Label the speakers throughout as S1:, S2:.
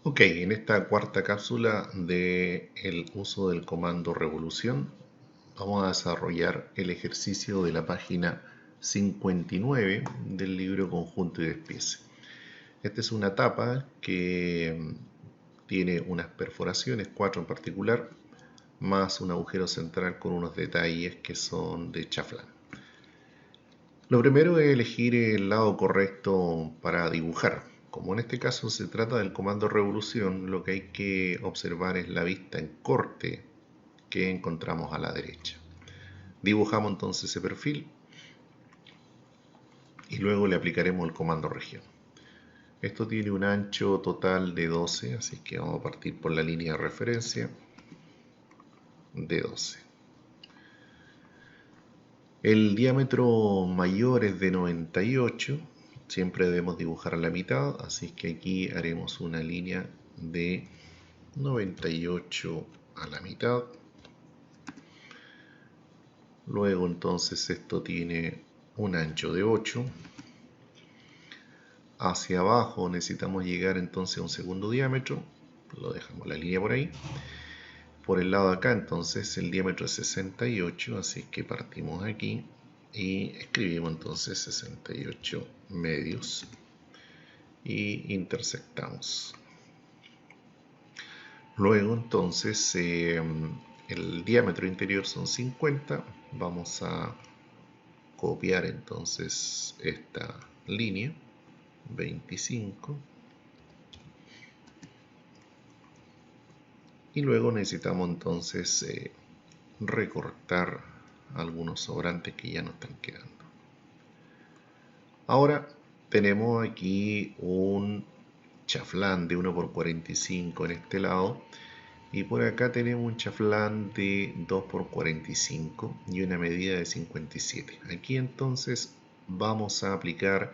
S1: Ok, en esta cuarta cápsula del uso del comando revolución vamos a desarrollar el ejercicio de la página 59 del libro Conjunto y Despiece. Esta es una tapa que tiene unas perforaciones, 4 en particular, más un agujero central con unos detalles que son de chaflán. Lo primero es elegir el lado correcto para dibujar. Como en este caso se trata del comando revolución, lo que hay que observar es la vista en corte que encontramos a la derecha. Dibujamos entonces ese perfil y luego le aplicaremos el comando región. Esto tiene un ancho total de 12, así que vamos a partir por la línea de referencia de 12. El diámetro mayor es de 98, siempre debemos dibujar la mitad, así que aquí haremos una línea de 98 a la mitad. Luego entonces esto tiene un ancho de 8. Hacia abajo necesitamos llegar entonces a un segundo diámetro, lo dejamos la línea por ahí. Por el lado de acá entonces el diámetro es 68, así que partimos aquí y escribimos entonces 68 medios y intersectamos. Luego entonces el diámetro interior son 50, vamos a copiar entonces esta línea 25 y luego necesitamos entonces recortar algunos sobrantes que ya no están quedando. Ahora tenemos aquí un chaflán de 1×45 en este lado y por acá tenemos un chaflán de 2×45 y una medida de 57. Aquí entonces vamos a aplicar,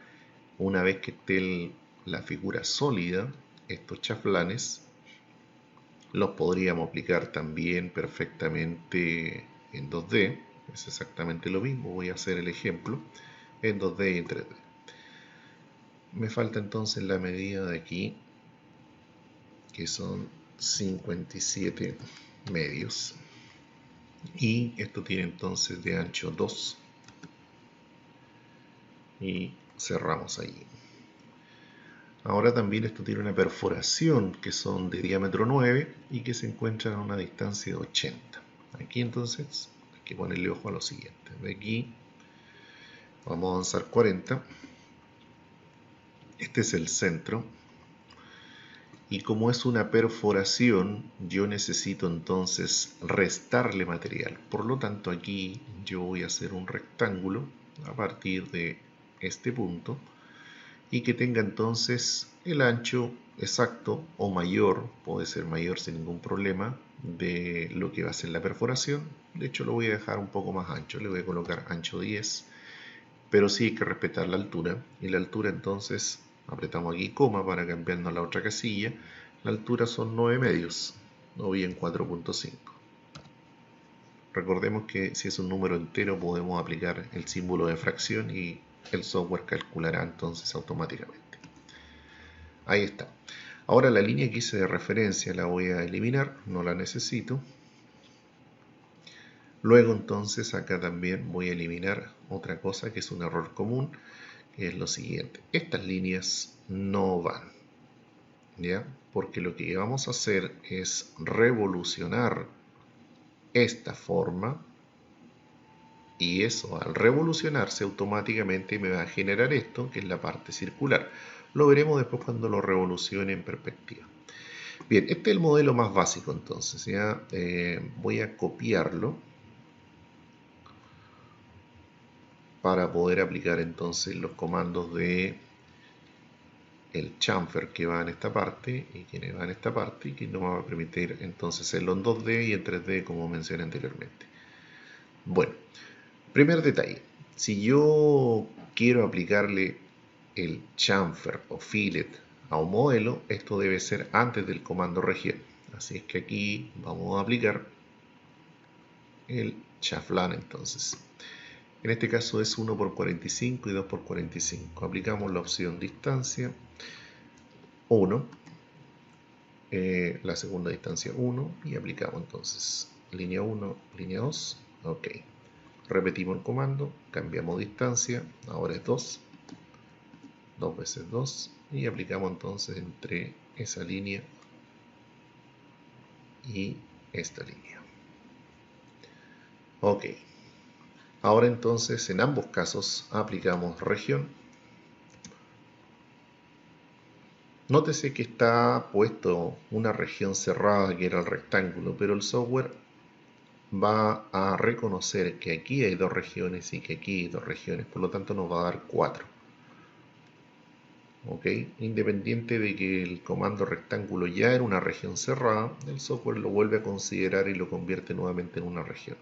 S1: una vez que esté la figura sólida, estos chaflanes. Los podríamos aplicar también perfectamente en 2D, es exactamente lo mismo. Voy a hacer el ejemplo en 2D y en 3D. Me falta entonces la medida de aquí, que son 57 medios, y esto tiene entonces de ancho 2 y cerramos allí. Ahora también esto tiene una perforación que son de diámetro 9 y que se encuentran a una distancia de 80. Aquí entonces hay que ponerle ojo a lo siguiente. De aquí vamos a avanzar 40. Este es el centro. Y como es una perforación, yo necesito entonces restarle material. Por lo tanto, aquí yo voy a hacer un rectángulo a partir de este punto y que tenga entonces el ancho exacto o mayor, puede ser mayor sin ningún problema, de lo que va a ser la perforación. De hecho, lo voy a dejar un poco más ancho, le voy a colocar ancho 10, pero sí hay que respetar la altura. Y la altura entonces, apretamos aquí coma para cambiarnos a la otra casilla. La altura son 9 medios, o bien 4.5. Recordemos que si es un número entero podemos aplicar el símbolo de fracción y el software calculará entonces automáticamente. Ahí está. Ahora la línea que hice de referencia la voy a eliminar, no la necesito. Luego entonces acá también voy a eliminar otra cosa que es un error común, que es lo siguiente. Estas líneas no van, ¿ya? Porque lo que vamos a hacer es revolucionar esta forma y eso al revolucionarse automáticamente me va a generar esto, que es la parte circular. Lo veremos después cuando lo revolucione en perspectiva. Bien, este es el modelo más básico entonces, ¿ya? Voy a copiarlo para poder aplicar entonces los comandos de el chamfer que va en esta parte y que va en esta parte y que nos va a permitir entonces hacerlo en 2D y en 3D como mencioné anteriormente. Bueno, primer detalle, si yo quiero aplicarle el chamfer o fillet a un modelo, esto debe ser antes del comando región. Así es que aquí vamos a aplicar el chaflán entonces. En este caso es 1×45 y 2×45. Aplicamos la opción distancia 1 la segunda distancia 1 y aplicamos entonces línea 1, línea 2, ok. Repetimos el comando, cambiamos distancia, ahora es 2, 2 veces 2 y aplicamos entonces entre esa línea y esta línea. Ok, ahora entonces en ambos casos aplicamos región. Nótese que está puesto una región cerrada que era el rectángulo, pero el software va a reconocer que aquí hay dos regiones y que aquí hay dos regiones, por lo tanto nos va a dar 4. ¿Ok? Independiente de que el comando rectángulo ya era una región cerrada, el software lo vuelve a considerar y lo convierte nuevamente en una región.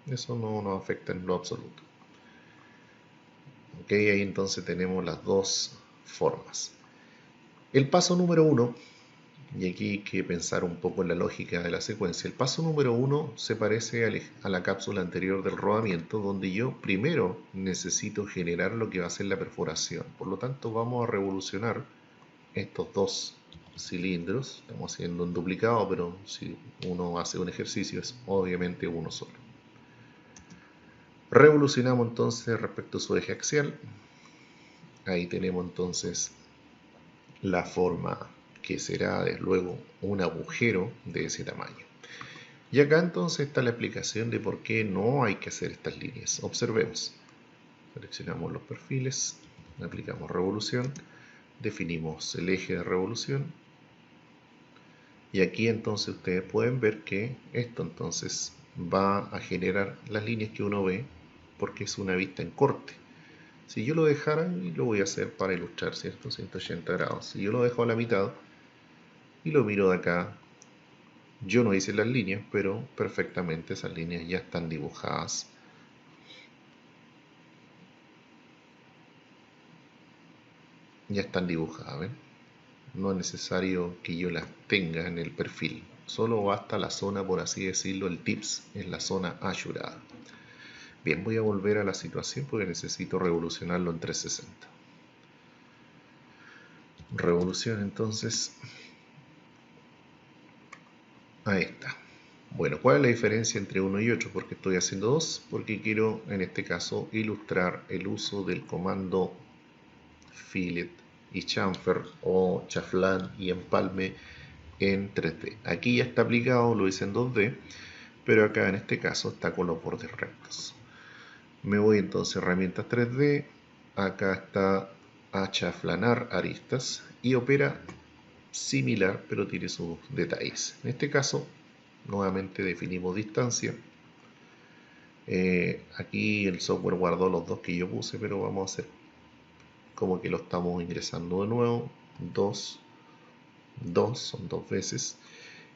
S1: Eso no nos afecta en lo absoluto. ¿Ok? Ahí entonces tenemos las dos formas. El paso número 1, y aquí hay que pensar un poco en la lógica de la secuencia. El paso número 1 se parece a la cápsula anterior del rodamiento, donde yo primero necesito generar lo que va a ser la perforación. Por lo tanto, vamos a revolucionar estos dos cilindros. Estamos haciendo un duplicado, pero si uno hace un ejercicio es obviamente uno solo. Revolucionamos entonces respecto a su eje axial. Ahí tenemos entonces la forma que será desde luego un agujero de ese tamaño. Y acá entonces está la explicación de por qué no hay que hacer estas líneas. Observemos. Seleccionamos los perfiles, aplicamos revolución, definimos el eje de revolución. Y aquí entonces ustedes pueden ver que esto entonces va a generar las líneas que uno ve porque es una vista en corte. Si yo lo dejara, y lo voy a hacer para ilustrar, ¿cierto? 180 grados. Si yo lo dejo a la mitad y lo miro de acá, yo no hice las líneas, pero perfectamente esas líneas ya están dibujadas. Ya están dibujadas, ¿ven? No es necesario que yo las tenga en el perfil. Solo basta la zona, por así decirlo, el tips en la zona ayurada. Bien, voy a volver a la situación porque necesito revolucionarlo en 360. Revolución entonces. Ahí está. Bueno, ¿cuál es la diferencia entre uno y otro? Porque estoy haciendo dos, porque quiero en este caso ilustrar el uso del comando fillet y chamfer o chaflán y empalme en 3D. Aquí ya está aplicado, lo hice en 2D, pero acá en este caso está con los bordes rectos. Me voy entonces a herramientas 3D, acá está achaflanar aristas y opera similar pero tiene sus detalles. En este caso nuevamente definimos distancia. Aquí el software guardó los dos que yo puse, pero vamos a hacer como que lo estamos ingresando de nuevo. 2, 2 son dos veces.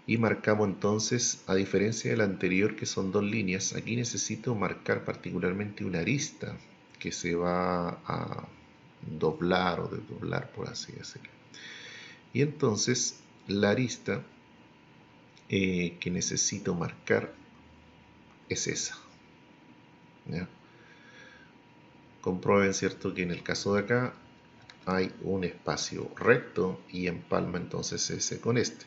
S1: Y marcamos entonces, a diferencia del anterior que son dos líneas, aquí necesito marcar particularmente una arista que se va a doblar o desdoblar, por así decirlo. Y entonces la arista que necesito marcar es esa. ¿Ya? Comprueben, ¿cierto?, que en el caso de acá hay un espacio recto y empalma entonces ese con este.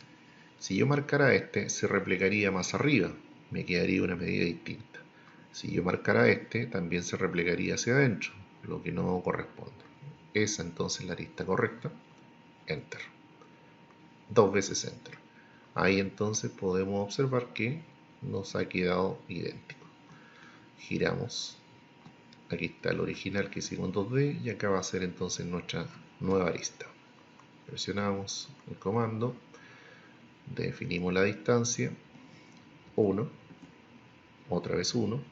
S1: Si yo marcara este, se replegaría más arriba, me quedaría una medida distinta. Si yo marcara este, también se replegaría hacia adentro, lo que no corresponde. Esa entonces la arista correcta, Enter. Dos veces Enter. Ahí entonces podemos observar que nos ha quedado idéntico. Giramos. Aquí está el original que hicimos en 2D y acá va a ser entonces nuestra nueva arista. Presionamos el comando, definimos la distancia, 1, otra vez 1.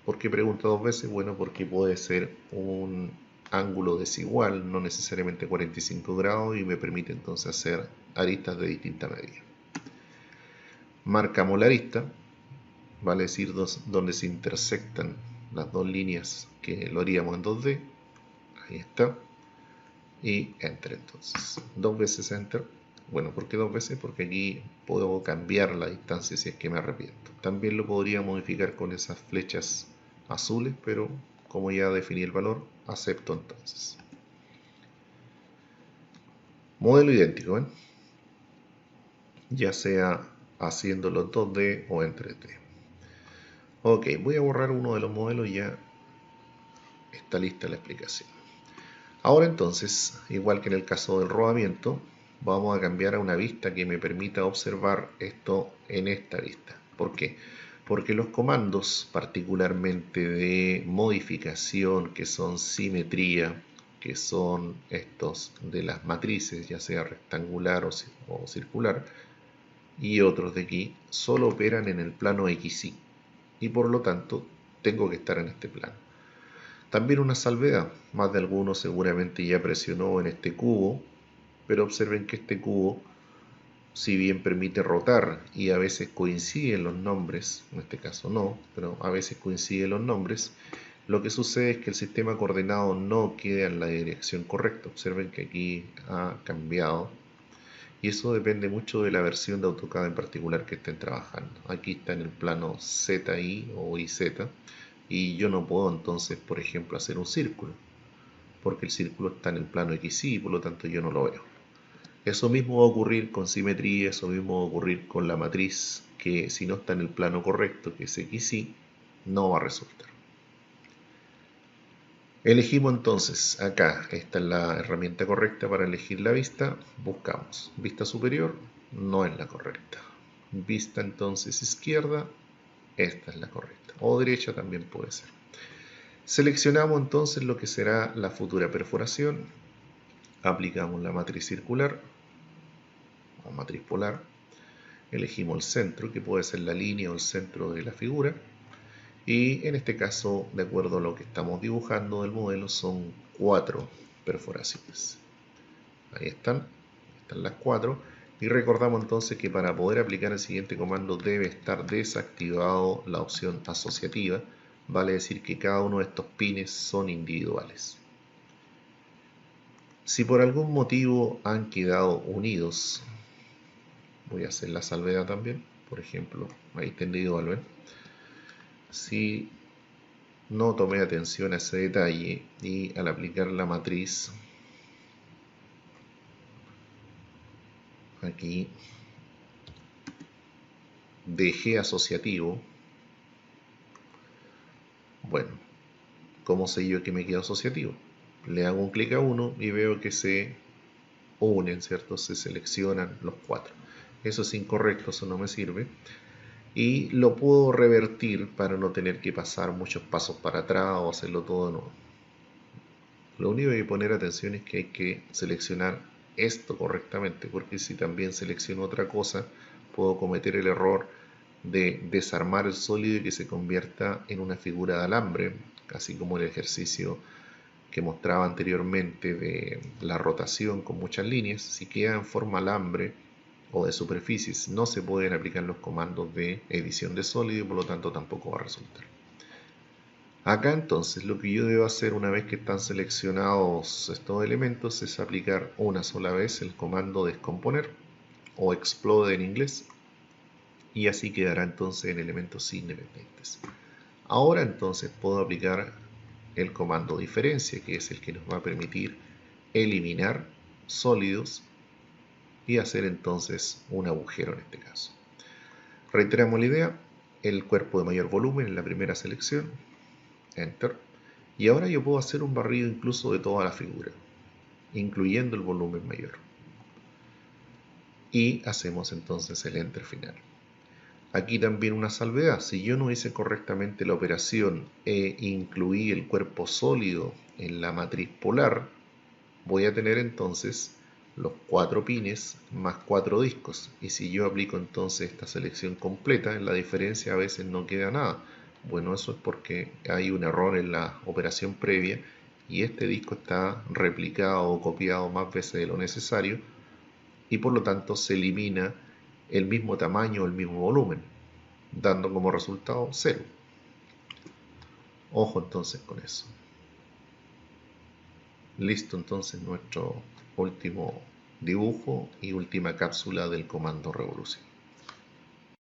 S1: ¿Por qué pregunta dos veces? Bueno, porque puede ser un ángulo desigual, no necesariamente 45 grados, y me permite entonces hacer aristas de distinta medida. Marcamos la arista, vale decir donde se intersectan las dos líneas que lo haríamos en 2D. Ahí está. Y Enter entonces. Dos veces Enter. Bueno, ¿por qué dos veces? Porque aquí puedo cambiar la distancia si es que me arrepiento. También lo podría modificar con esas flechas azules, pero como ya definí el valor, acepto entonces. Modelo idéntico, ¿ven? ya sea haciéndolo en 2D o en 3D. Ok, voy a borrar uno de los modelos y ya está lista la explicación. Ahora entonces, igual que en el caso del rodamiento, vamos a cambiar a una vista que me permita observar esto en esta vista. ¿Por qué? Porque los comandos, particularmente de modificación, que son simetría, que son estos de las matrices, ya sea rectangular o circular, y otros de aquí, solo operan en el plano XY, y por lo tanto tengo que estar en este plano. También una salvedad, más de alguno seguramente ya presionó en este cubo, pero observen que este cubo, si bien permite rotar y a veces coinciden los nombres, en este caso no, pero a veces coinciden los nombres, lo que sucede es que el sistema coordenado no queda en la dirección correcta. Observen que aquí ha cambiado y eso depende mucho de la versión de AutoCAD en particular que estén trabajando. Aquí está en el plano ZI o IZ y yo no puedo entonces, por ejemplo, hacer un círculo porque el círculo está en el plano XY y por lo tanto yo no lo veo. Eso mismo va a ocurrir con simetría, eso mismo va a ocurrir con la matriz, que si no está en el plano correcto, que es XY, no va a resultar. Elegimos entonces, acá, esta es la herramienta correcta para elegir la vista, buscamos vista superior, no es la correcta. Vista entonces izquierda, esta es la correcta, o derecha también puede ser. Seleccionamos entonces lo que será la futura perforación, aplicamos la matriz circular o matriz polar, elegimos el centro, que puede ser la línea o el centro de la figura, y en este caso, de acuerdo a lo que estamos dibujando del modelo, son 4 perforaciones. Ahí están las 4, y recordamos entonces que para poder aplicar el siguiente comando debe estar desactivado la opción asociativa, vale decir que cada uno de estos pines son individuales. Si por algún motivo han quedado unidos, voy a hacer la salvedad también, por ejemplo, ahí está individual, ¿ven? Si no tomé atención a ese detalle y al aplicar la matriz aquí dejé asociativo, bueno, ¿cómo sé yo que me quedó asociativo? Le hago un clic a uno y veo que se unen, ¿cierto? Se seleccionan los 4. Eso es incorrecto, eso no me sirve. Y lo puedo revertir para no tener que pasar muchos pasos para atrás o hacerlo todo de nuevo. Lo único que hay que poner atención es que hay que seleccionar esto correctamente, porque si también selecciono otra cosa, puedo cometer el error de desarmar el sólido y que se convierta en una figura de alambre, así como el ejercicio que mostraba anteriormente de la rotación con muchas líneas. Si queda en forma alambre o de superficies, no se pueden aplicar los comandos de edición de sólido y por lo tanto tampoco va a resultar. Acá entonces lo que yo debo hacer una vez que están seleccionados estos elementos es aplicar una sola vez el comando descomponer o explode en inglés y así quedará entonces en elementos independientes. Ahora entonces puedo aplicar el comando diferencia, que es el que nos va a permitir eliminar sólidos y hacer entonces un agujero en este caso. Reiteramos la idea, el cuerpo de mayor volumen en la primera selección, Enter, y ahora yo puedo hacer un barrido incluso de toda la figura, incluyendo el volumen mayor. Y hacemos entonces el Enter final. Aquí también una salvedad, si yo no hice correctamente la operación e incluí el cuerpo sólido en la matriz polar, voy a tener entonces los 4 pines más 4 discos, y si yo aplico entonces esta selección completa, en la diferencia a veces no queda nada. Bueno, eso es porque hay un error en la operación previa y este disco está replicado o copiado más veces de lo necesario y por lo tanto se elimina el mismo tamaño o el mismo volumen, dando como resultado 0. Ojo entonces con eso. Listo entonces nuestro último dibujo y última cápsula del comando revolución.